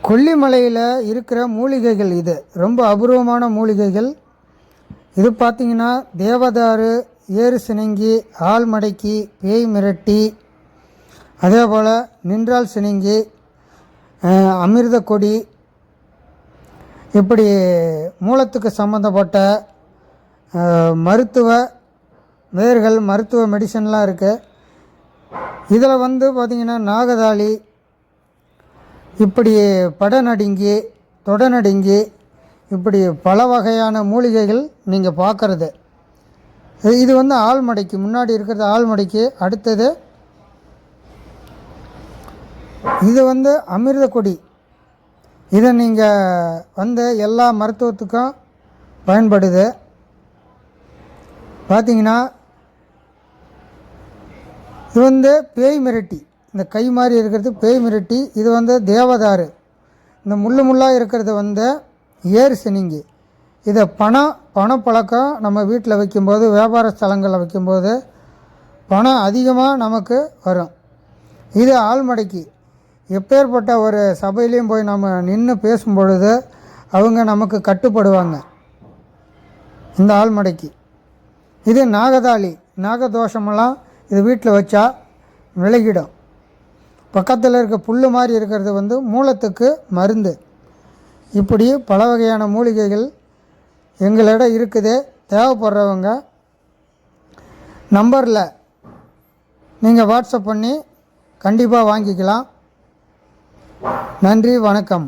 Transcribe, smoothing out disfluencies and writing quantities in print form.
கொல்லிமலையில் இருக்கிற மூலிகைகள் இது ரொம்ப அபூர்வமான மூலிகைகள். இது பார்த்திங்கன்னா தேவதாரு, ஏறு சினங்கி, ஆள்மடக்கி, பேய் மிரட்டி, அதே போல் நின்றால் சினங்கி, அமிர்த கொடி, இப்படி மூலத்துக்கு சம்மந்தப்பட்ட மருத்துவ வேர்கள், மருத்துவ மெடிசன்லாம் இருக்குது. இதில் பார்த்திங்கன்னா நாகதாளி, இப்படி படநடுங்கி, தொடநடுங்கி, இப்படி பல வகையான மூலிகைகள் நீங்கள் பார்க்குறது. இது ஆள்மடக்கி, முன்னாடி இருக்கிறது ஆள்மடக்கி. அடுத்தது இது அமிர்த கொடி. இதை நீங்கள் எல்லா மருத்துவத்துக்கும் பயன்படுது. பார்த்திங்கன்னா இது பேய் மிரட்டி, இந்த கை மாதிரி இருக்கிறது பேய் மிரட்டி. இது தேவதாரு. இந்த முள்ளாக இருக்கிறது ஏறு சினிங்கி. இதை பணப்பழக்கம் நம்ம வீட்டில் வைக்கும்போது, வியாபார ஸ்தலங்களில் வைக்கும்போது பணம் அதிகமாக நமக்கு வரும். இது ஆள்மடக்கி. எப்பேற்பட்ட ஒரு சபையிலையும் போய் நம்ம நின்று பேசும்பொழுது அவங்க நமக்கு கட்டுப்படுவாங்க, இந்த ஆள்மடக்கி. இது நாகதாளி. நாகதோஷமெல்லாம் இது வீட்டில் வச்சா விலகிடும். பக்கத்தில் இருக்க புல் மாதிரி இருக்கிறது மூலத்துக்கு மருந்து. இப்படி பல வகையான மூலிகைகள் எங்களிடம் இருக்குது. தேவைப்படுறவங்க நம்பரில் நீங்கள் வாட்ஸ்அப் பண்ணி கண்டிப்பாக வாங்கிக்கலாம். நன்றி, வணக்கம்.